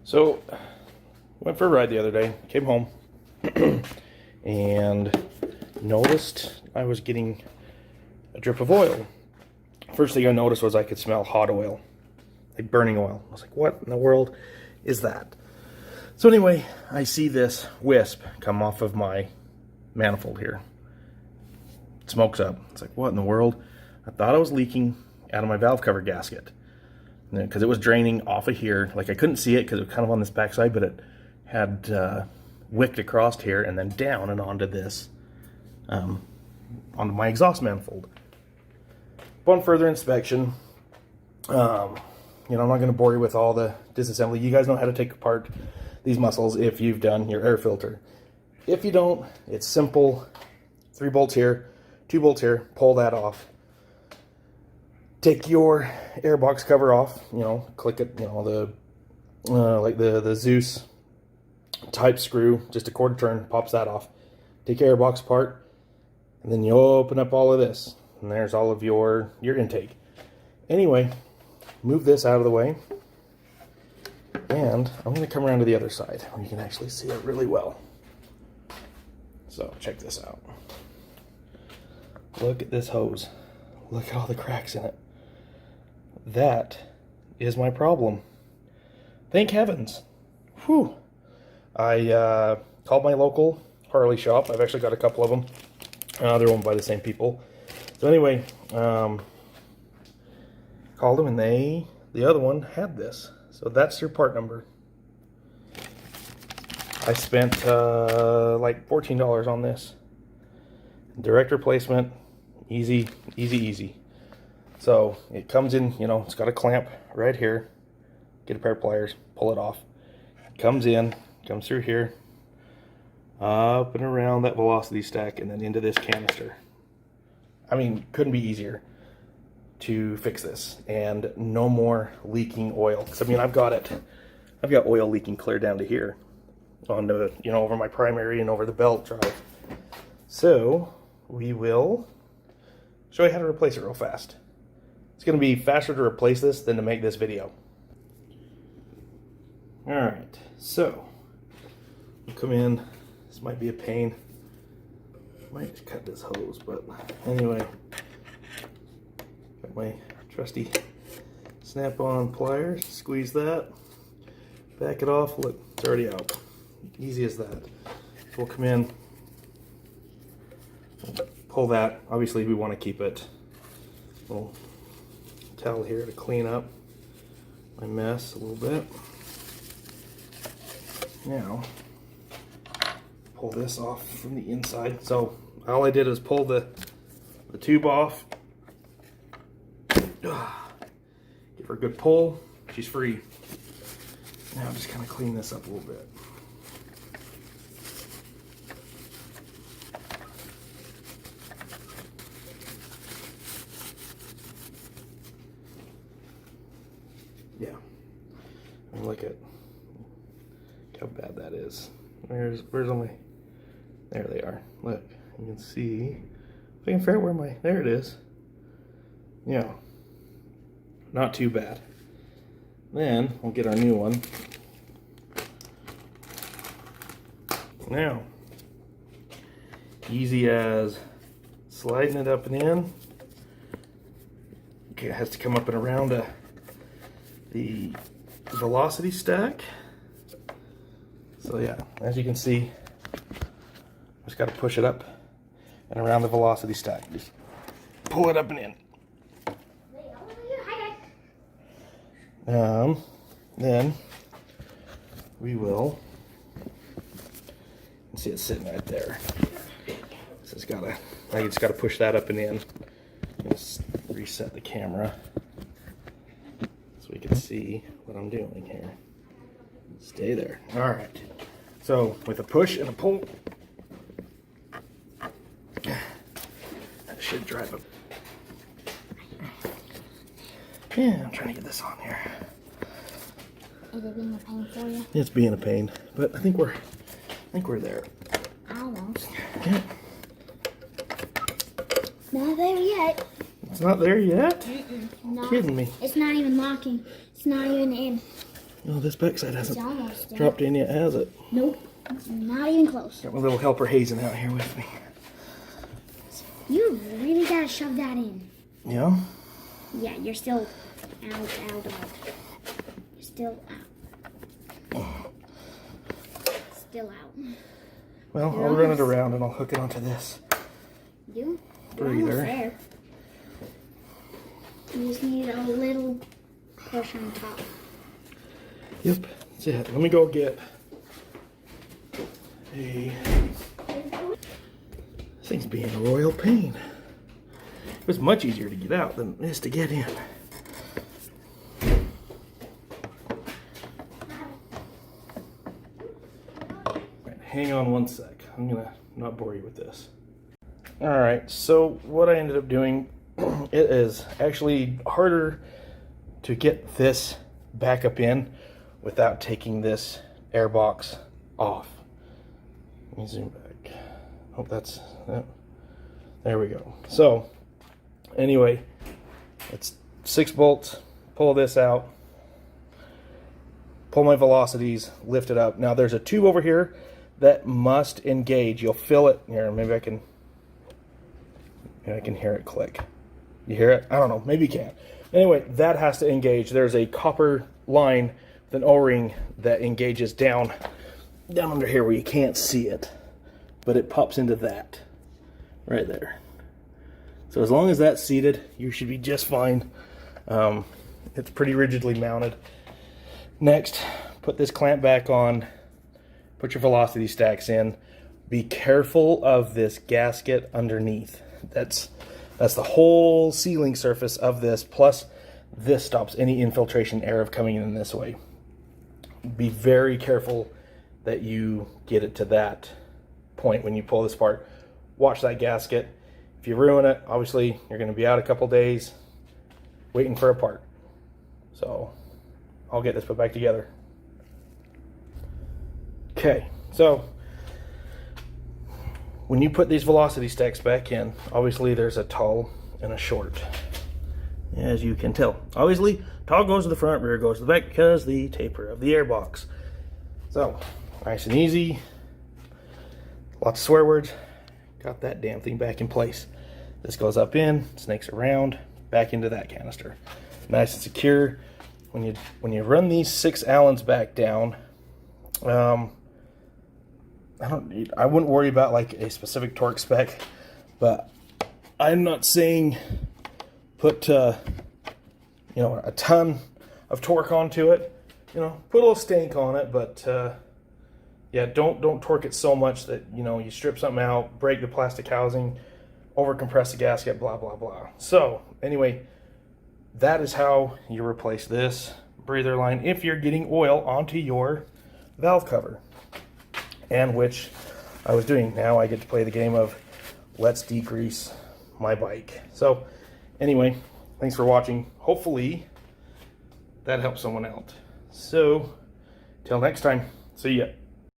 So, went for a ride the other day, came home, and noticed I was getting a drip of oil. First thing I noticed was I could smell hot oil, like burning oil. I was like, what in the world is that? So anyway, I see this wisp come off of my manifold here. It smokes up. It's like, what in the world? I thought I was leaking out of my valve cover gasket, because it was draining off of here. Like, I couldn't see it because it was kind of on this backside, but it had wicked across here and then down and onto this, onto my exhaust manifold. Upon further inspection, I'm not going to bore you with all the disassembly. You guys know how to take apart these muscles if you've done your air filter. If you don't, it's simple. 3 bolts here, 2 bolts here, pull that off. Take your airbox cover off, click it, like the Zeus type screw, just a quarter turn, pops that off. Take your airbox apart, and then you open up all of this, and there's all of your intake. Anyway, move this out of the way, and I'm going to come around to the other side where you can actually see it really well. So check this out. Look at this hose. Look at all the cracks in it. That is my problem. Thank heavens. Whew. I called my local Harley shop. I've actually got a couple of them. They're owned by the same people. So anyway, called them, and the other one had this. So that's their part number. I spent like $14 on this. Direct replacement, easy. So it comes in, it's got a clamp right here. Get a pair of pliers, pull it off. It comes in, comes through here, up and around that velocity stack, and then into this canister. I mean, couldn't be easier to fix this, and no more leaking oil. 'Cause, I mean, I've got oil leaking clear down to here, onto over my primary and over the belt drive. So we will show you how to replace it real fast. It's going to be faster to replace this than to make this video. Alright, so we'll come in. This might be a pain. Might just cut this hose, but anyway. Got my trusty snap-on pliers. Squeeze that. Back it off. Look, it's already out. Easy as that. We'll come in. Pull that. Obviously, we want to keep it. We'll towel here to clean up my mess a little bit. Now, pull this off from the inside. So all I did is pull the tube off. Give her a good pull. She's free. Now just kind of clean this up a little bit. Yeah, and look at how bad that is. Where's all my, there they are. Look, you can see, if I can figure out where my, there it is. Yeah, not too bad. Then we'll get our new one. Now, easy as sliding it up and in. Okay, it has to come up and around the velocity stack. So yeah, as you can see, just got to push it up and around the velocity stack. Just pull it up and in. Then we will, see it's sitting right there. So it's gotta, I just got to push that up and in. Just reset the camera so we can see what I'm doing here. Stay there. All right. So with a push and a pull, that should drive up. Yeah, I'm trying to get this on here. Is it being a pain for you? It's being a pain, but I think we're there. Almost. Yeah. Not there yet. It's not there yet? No. Kidding me. It's not even locking. It's not even in. Oh, this backside It's hasn't almost done. dropped in yet, has it? Nope. Not even close. Got my little helper hazing out here with me. You really gotta shove that in. Yeah? Yeah, you're still out. You're still out. Still out. Well, You're I'll run it almost- around and I'll hook it onto this You're almost breather. there. You just need a little push on top. Yep, that's it. Let me go get a... This thing's being a royal pain. It was much easier to get out than it is to get in. Right, hang on one sec. I'm gonna not bore you with this. Alright, so what I ended up doing, it is actually harder to get this back up in without taking this air box off. Let me zoom back. Hope that's that. There we go. So anyway, it's 6 bolts. Pull this out. Pull my velocities. Lift it up. Now there's a tube over here that must engage. You'll feel it here. Maybe I can hear it click. You hear it? I don't know. Maybe you can. Anyway, that has to engage. There's a copper line with an O-ring that engages down under here where you can't see it, but it pops into that right there. So as long as that's seated, you should be just fine. It's pretty rigidly mounted. Next, put this clamp back on. Put your velocity stacks in. Be careful of this gasket underneath. That's the whole sealing surface of this, plus this stops any infiltration air of coming in this way. Be very careful that you get it to that point when you pull this apart. Watch that gasket. If you ruin it, obviously you're going to be out a couple days waiting for a part. So I'll get this put back together. Okay, so when you put these velocity stacks back in, obviously there's a tall and a short, as you can tell. Obviously, tall goes to the front, rear goes to the back because the taper of the airbox. So, nice and easy. Lots of swear words. Got that damn thing back in place. This goes up in, snakes around, back into that canister. Nice and secure. When you run these 6 Allens back down, I wouldn't worry about like a specific torque spec, but I'm not saying put a ton of torque onto it. Put a little stank on it, but yeah, don't torque it so much that you strip something out, break the plastic housing, over compress the gasket, blah blah blah. So anyway, that is how you replace this breather line if you're getting oil onto your valve cover. And which I was doing. Now I get to play the game of let's degrease my bike. So anyway, thanks for watching. Hopefully that helps someone out. So till next time, see ya.